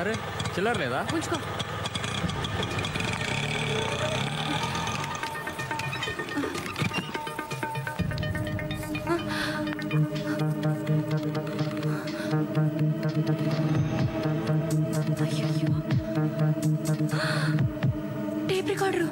అరే చిల్లర లేదా? ఉంచుకో. Tape recorder.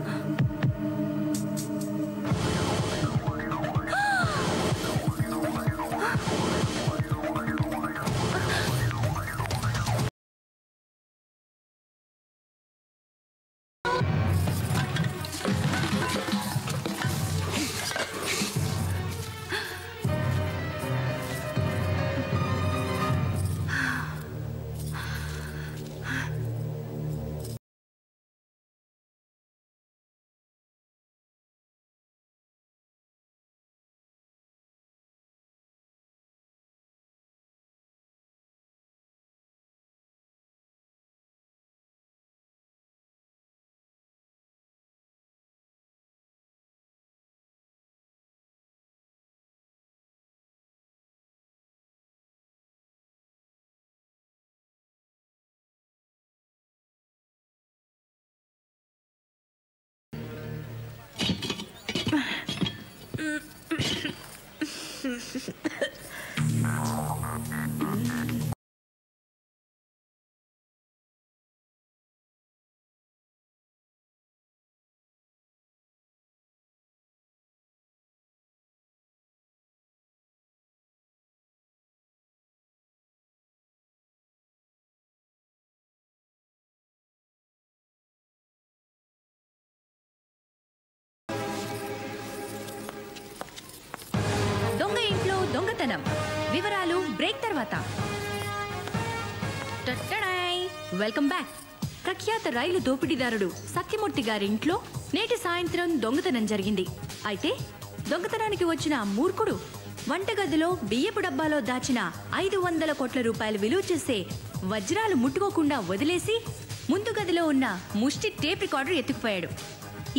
దొంగతనం వివరాలు బ్రేక్ తర్వాత. Welcome back. ప్రఖ్యాత రైలు దోపిడీదారుడు సత్యమూర్తి గారి ఇంట్లో నేటి సాయంత్రం దొంగతనం జరిగింది. అయితే దొంగతనానికి వచ్చిన మూర్ఖుడు వంటగదిలో బియ్యపు డబ్బాలో దాచిన 500 కోట్ల రూపాయలు విలువ చేసే వజ్రాలు ముట్టుకోకుండా వదిలేసి ముందు గదిలో ఉన్న ముష్టి టేప్ రికార్డర్ ఎత్తుకుపోయాడు.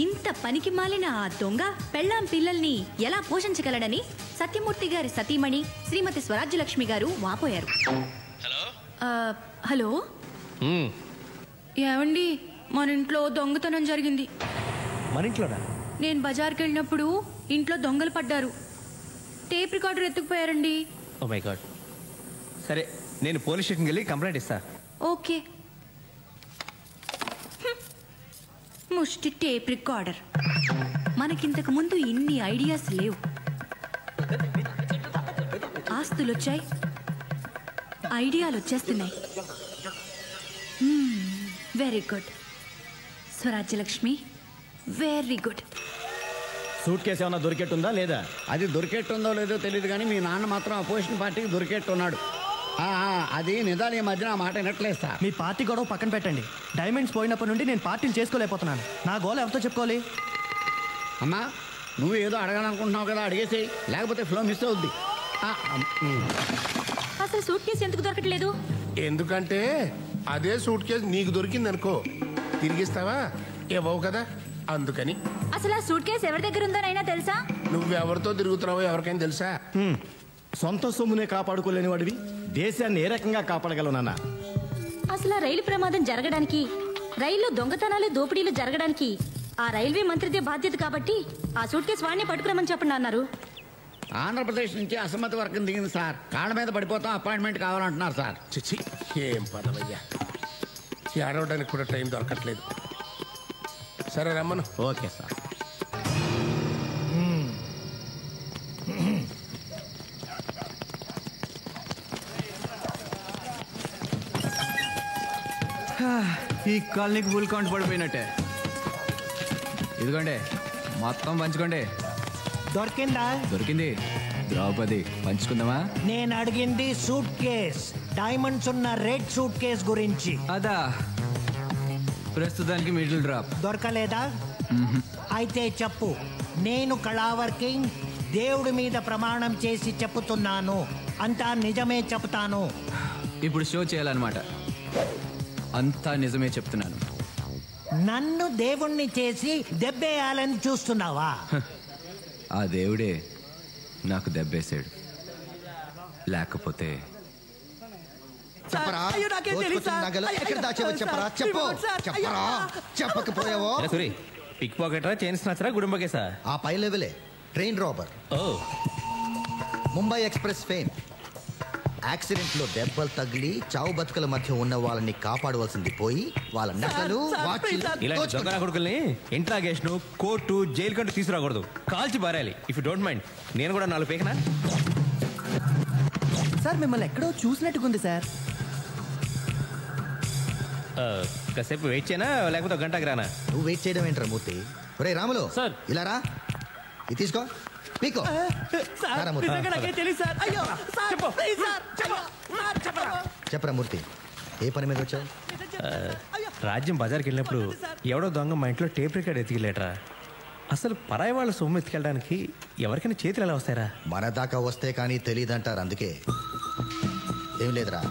ఇంత పనికి మాలిన ఆ దొంగ పెళ్ళాం పిల్లల్ని ఎలా పోషించగలడని సత్యమూర్తి గారి సతీమణి శ్రీమతి స్వరాజ్యలక్ష్మి గారు వాపోయారు. హలో ఏమండి, మన ఇంట్లో దొంగతనం జరిగింది. మన ఇంట్లోనా? నేను బజార్కి వెళ్ళినప్పుడు ఇంట్లో దొంగలు పడ్డారు. టేప్ రికార్డర్ ఎత్తుకుపోయారండి. Oh my god. సరే, నేను పోలీస్ స్టేషన్కి వెళ్ళి కంప్లైంట్ ఇస్తా. ఓకే. ముష్టి టేప్ రికార్డర్. మనకింతకు ముందు ఇన్ని ఐడియాస్ లేవు. ఆస్తులు వచ్చాయి, ఐడియాలు వచ్చేస్తున్నాయి. Very good Swarajyalakshmi, very good. Suit case ఏమన్నా దొరికెట్టుందా లేదా? అది దొరికెట్టుందో లేదో తెలియదు కానీ మీ నాన్న మాత్రం అపోజిషన్ పార్టీకి దొరికెట్టున్నాడు. అది నిజాలు ఈ మధ్యన ఆ మాట వినట్లేదు సార్. మీ పార్టీ గొడవ పక్కన పెట్టండి. డైమండ్స్ పోయినప్పటి నుండి నేను పార్టీలు చేసుకోలేకపోతున్నాను. నా గోల్ ఎవరితో చెప్పుకోవాలి? అమ్మా, నువ్వు ఏదో అడగాలనుకుంటున్నావు కదా, అడిగేసి, లేకపోతే ఫ్లో మిస్ అవుద్ది. అసలు సూట్ కేసు ఎందుకు దొరకట్లేదు? ఎందుకంటే అదే సూట్ కేసు నీకు దొరికింది అనుకో, తిరిగిస్తావా? ఇవ్వవు కదా, అందుకని. అసలు ఆ సూట్ కేసు ఎవరి దగ్గర ఉందోనైనా తెలుసా? నువ్వెవరితో తిరుగుతున్నావో ఎవరికైనా తెలుసా? సొంత సొమ్మునే కాపాడుకోలేని వాడివి దేశాన్ని ఏ రకంగా కాపాడగలవు నాన్న? అసలు ఆ రైలు ప్రమాదం జరగడానికి, రైల్లో దొంగతనాలు దోపిడీలు జరగడానికి ఆ రైల్వే మంత్రిదే బాధ్యత కాబట్టి ఆ సూట్ కేసు వాడిని పట్టుకురమని చెప్పండి అన్నారు. ఆంధ్రప్రదేశ్ నుంచి అసమ్మతి వర్గం దిగింది సార్. కాళ్ళ మీద పడిపోతాం, అపాయింట్మెంట్ కావాలంటున్నారు సార్. చిచ్చి, ఏం పదవయ్యా, ఏడవడానికి కూడా టైం దొరకట్లేదు. సరే రమ్మను. Okay sir. ఈ కాలనీకి ఫుల్ కౌంట్ పడిపోయినట్టే. ఇదిగోండి, మొత్తం పంచుకోండి. దొరికిందా? దొరికింది. ద్రౌపది, పంచుకుందామా? నేను అడిగింది సూట్ కేస్, డైమండ్స్ ఉన్న రెడ్ సూట్ కేస్ గురించి. అదా, ప్రస్తుతానికి మిడిల్ డ్రాప్. దొరకలేదా? అయితే చెప్పు. నేను కళావర్కింగ్ దేవుడి మీద ప్రమాణం చేసి చెప్పుతున్నాను, అంతా నిజమే చెప్తాను. ఇప్పుడు షో చేయాలన్నమాట. అంతా నిజమే చెప్తున్నాను. నన్ను దేవుణ్ణి చేసి దెబ్బేయాలని చూస్తున్నావా? ఆ దేవుడే నాకు దెబ్బేశాడు. లేకపోతే చెప్పరా నగలు ఎక్కడ దాచేవో చెప్పరా చెప్పు చెప్పరా చెప్పకపోయావో సూరి పిక్ పాకెటరా చైన్ స్నాచరా గుడుంబకేసా ఆ పై లెవెలే ట్రైన్ రాబర్ ఓ ముంబై ఎక్స్ప్రెస్ ఫేమ్ యాక్సిడెంట్ లో దెబ్బలు తగిలి చావు బతుకుల మధ్య ఉన్న వాళ్ళని కాపాడవలసింది పోయి వాళ్ళ నగలు ఇలాంటి దొంగ కొడుకుల్ని ఇంట్రాగేషన్ కోర్టు జైలు కంటూ తీసుకురాకూడదు కాల్చి బారాలి. ఇఫ్ యూ డోంట్ మైండ్ నేను కూడా 4 పేకనా. సార్ మిమ్మల్ని ఎక్కడో చూసినట్టుకుంది సార్. కాసేపు వెయిట్ చేయనా లేకపోతే గంటకు రానా? నువ్వు వెయిట్ చేయడం ఏంట్రా మూర్తి. ఒరే రాములు సార్ ఇలా రా, ఇది తీసుకో పీకో. చెప్పరా మూర్తి ఏ పని మీద వచ్చావు? రాజ్యం బజార్కి వెళ్ళినప్పుడు ఎవడో దొంగ మా ఇంట్లో టేప్ రికార్డ్ ఎత్తికెళ్ళేట్రా. అసలు పరాయి వాళ్ళ సొమ్ము ఎత్తుకెళ్ళడానికి ఎవరికైనా చేతులు ఎలా వస్తారా? మన దాకా వస్తే కానీ తెలియదంటారు. అందుకే ఏం లేదురా,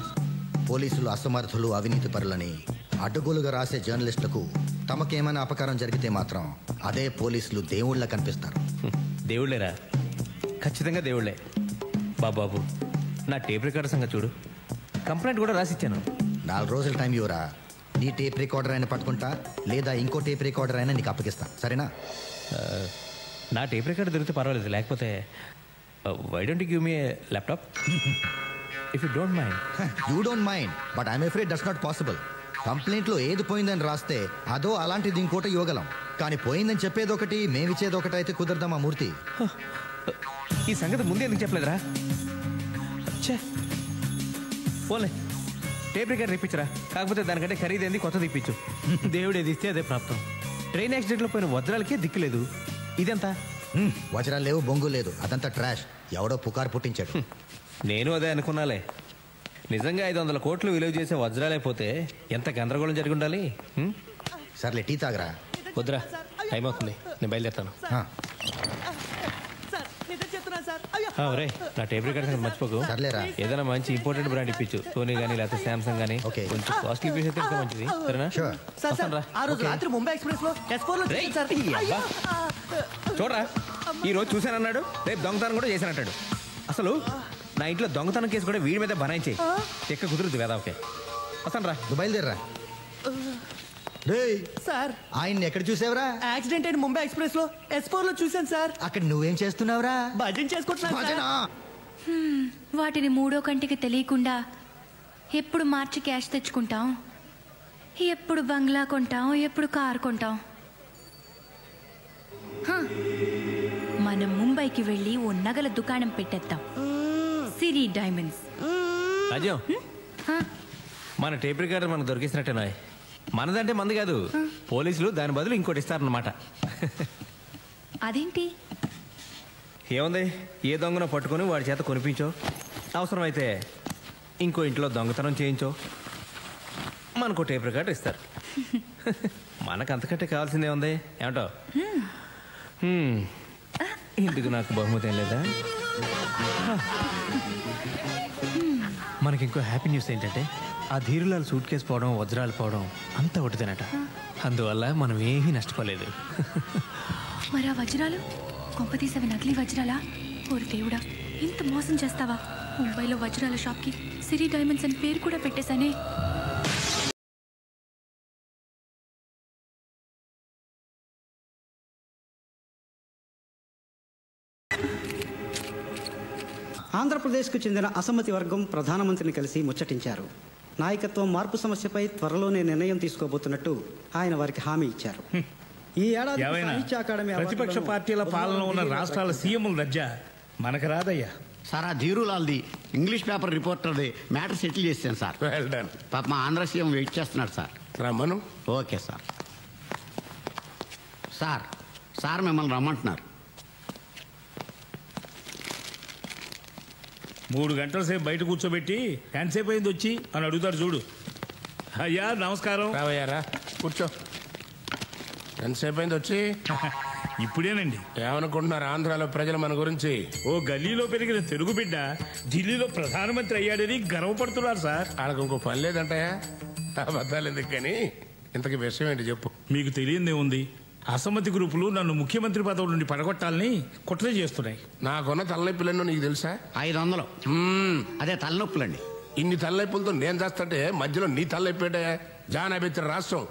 పోలీసులు అసమర్థులు అవినీతి పరులని అడ్డగోలుగా రాసే జర్నలిస్టులకు తమకేమైనా అపకారం జరిగితే మాత్రం అదే పోలీసులు దేవుళ్ళ కనిపిస్తారు. దేవుళ్ళేరా, ఖచ్చితంగా దేవుళ్ళే. బాబు నా టేప్ రికార్డర్ సంగతి చూడు, కంప్లైంట్ కూడా రాసిచ్చాను. 4 రోజుల టైం ఇవ్వరా, నీ టేప్ రికార్డర్ అయినా పట్టుకుంటా లేదా ఇంకో టేప్ రికార్డర్ అయినా నీకు అప్పగిస్తా, సరేనా? నా టేప్ రికార్డర్ దొరికితే పర్వాలేదు, లేకపోతే why don't give me laptop if you don't mind. You don't mind but I'm afraid that's not possible. కంప్లైంట్లో ఏది పోయిందని రాస్తే అదో అలాంటిది ఇంకోటి ఇవ్వగలం, కానీ పోయిందని చెప్పేది ఒకటి మేమిచ్చేది ఒకటి అయితే కుదరదామా మూర్తి? ఈ సంగతి ముందే ఎందుకు చెప్పలేదురా? పోలే టేప్ రికార్డర్ ఇప్పించరా, కాకపోతే దానికంటే ఖరీదైంది కొత్తది ఇప్పించు. దేవుడు ఏది ఇస్తే అదే ప్రాప్తం. ట్రైన్ యాక్సిడెంట్లో పోయిన వజ్రాలకే దిక్కులేదు, ఇదంతా వజ్రాలు లేవు, బొంగు లేదు, అదంతా ట్రాష్. ఎవడో పుకారు పుట్టించాడు. నేను అదే అనుకున్నాలే. నిజంగా 500 కోట్లు విలువ చేసే వజ్రాలే పోతే ఎంత గందరగోళం జరిగి ఉండాలి. సర్లే టీ తాగరా. వద్దురా, టైం అవుతుంది, నేను బయలుదేరుతాను. ఒరే నా టేప్ రికార్డర్ సంగతి మర్చిపోకు. సర్లేరా, ఏదైనా మంచి ఇంపార్టెంట్ బ్రాండ్ ఇప్పించు, సోనీ కానీ లేకపోతే శాంసంగ్ కానీ. ఓకే, కొంచెం కాస్ట్లీ పీస్ అయితే ఇంకా మంచిది, సరేనా? ఆ రోజు రాత్రి ముంబై ఎక్స్ప్రెస్ లో S4 లో చూడరా, ఈ రోజు చూశానన్నాడు, రేపు దొంగతనం కూడా చేశానంటాడు. అసలు నా ఇంట్లో దొంగతనం కేసు కూడా వీడి మీద బనాయించే ఎక్క కుదురుద్ది వేదా. ఓకే వస్తాను రా, నువ్వు బయలుదేరరా. సార్ ఆయన్ని ఎక్కడ చూసావురా? యాక్సిడెంట్ అయిన ముంబై ఎక్స్ప్రెస్ లో S4 లో చూశాను సార్. అక్కడ నువ్వేం చేస్తున్నావురా? భజన చేసుకుంటున్నా. వాటిని మూడో కంటికి తెలియకుండా ఎప్పుడు మార్చి క్యాష్ తెచ్చుకుంటాం, ఎప్పుడు బంగ్లా కొంటాం, ఎప్పుడు కారు కొంటాం. మనం ముంబైకి వెళ్ళి ఓ నగల దుకాణం పెట్టేద్దాం, సిరి డైమండ్స్. రాజ్యం, మన టేప్ రికార్డర్ మనకు దొరికిసినట్టేనా? మనదంటే మంది కాదు, పోలీసులు దాని బదులు ఇంకోటి ఇస్తారన్నమాట. అదేంటి? ఏముంది, ఏ దొంగను పట్టుకొని వాడి చేత కొనిపించో, అవసరమైతే ఇంకో ఇంట్లో దొంగతనం చేయించో, మనకు టేప్ రికార్డర్ ఇస్తారు. మనకు అంతకంటే కావాల్సిందే ఉంది, ఏమంటో? ఇందుకు నాకు బహుమతి ఏం లేదా? మనకి ఇంకో హ్యాపీ న్యూస్ ఏంటంటే ఆ ధీరులాల్ సూట్ కేసు పోవడం, వజ్రాలు పోవడం అంతా ఒకటిదేనట. అందువల్ల మనం ఏమీ నష్టపోలేదు. మరి ఆ వజ్రాలు కొంపతీసవి నకిలీ వజ్రాలా? ఓరి దేవుడా, ఇంత మోసం చేస్తావా? ముంబైలో వజ్రాల షాప్కి సిరి డైమండ్స్ అని పేరు కూడా పెట్టేశానే. ఆంధ్రప్రదేశ్కు చెందిన అసమ్మతి వర్గం ప్రధానమంత్రిని కలిసి ముచ్చటించారు. నాయకత్వం మార్పు సమస్యపై త్వరలోనే నిర్ణయం తీసుకోబోతున్నట్టు ఆయన వారికి హామీ ఇచ్చారు. ఈ ఏడాది సాహిత్య అకాడమీ ప్రతిపక్ష పార్టీల పాలన ఉన్న రాష్ట్రాల సీఎంల దర్జా మనకు రాదయ్యా. సార్ ఆ ధీరులాల్ది ఇంగ్లీష్ పేపర్ రిపోర్టర్ది మ్యాటర్ సెటిల్ చేశాను సార్. Well done. పాప మా ఆంధ్ర సీఎం వెయిట్ చేస్తున్నాడు సార్. రమ్మను. Okay sir. సార్ సార్ మిమ్మల్ని రమ్మంటున్నారు. 3 గంటల సేపు బయట కూర్చోబెట్టి ఎంతసేపు అయింది వచ్చి అని అడుగుతారు చూడు. అయ్యా నమస్కారం. రావయ్యారా, కూర్చో. ఎంతసేపు అయింది వచ్చి? ఇప్పుడేనండి. ఏమనుకుంటున్నారు ఆంధ్రాలో ప్రజలు మన గురించి? ఓ గల్లీలో పెరిగిన తెలుగు బిడ్డ ఢిల్లీలో ప్రధానమంత్రి అయ్యాడని గర్వపడుతున్నారు సార్. వాళ్ళకి ఇంకో పని లేదంటాయా? అబద్ధాలు ఎందుకు కానీ ఇంతకీ విషయం ఏంటి చెప్పు. మీకు తెలియందే ఉంది, అసమ్మతి గ్రూపులు నన్ను ముఖ్యమంత్రి పదవి నుండి పడగొట్టాలని కుట్ర చేస్తున్నాయి. నాకున్న తలనొప్పులన్నో నీకు తెలుసా? 500. అదే తలనొప్పులండి. ఇన్ని తలనొప్పులతో నేను చేస్తుంటే మధ్యలో నీ తలనొప్పేటే జానాబెత్తిన రాష్ట్రం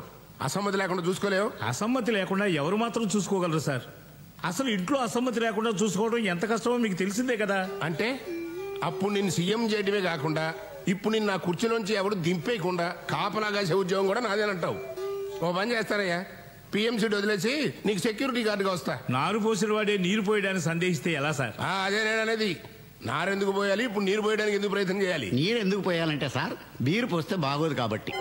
అసమ్మతి లేకుండా చూసుకోలేవు. అసమ్మతి లేకుండా ఎవరు మాత్రం చూసుకోగలరు సార్? అసలు ఇంట్లో అసమ్మతి లేకుండా చూసుకోవడం ఎంత కష్టమో మీకు తెలిసిందే కదా. అంటే అప్పుడు నిన్ను సీఎం చేయడమే కాకుండా ఇప్పుడు నిన్ను నా కుర్చీలోంచి ఎవరు దింపేయకుండా కాపలా కాసే ఉద్యోగం కూడా నాదేనంటావు. ఓ పని చేస్తారయ్యా, పిఎంసీ వదిలేసి నీకు సెక్యూరిటీ గార్డుగా వస్తా. నారు పోసిన వాడే నీరు పోయడానికి సందేహిస్తే ఎలా సార్? అదే నేను అనేది. నారెందుకు పోయాలి, ఇప్పుడు నీరు పోయడానికి ఎందుకు ప్రయత్నం చేయాలి? నీరు ఎందుకు పోయాలంటే సార్ బీరు పోస్తే బాగోదు కాబట్టి.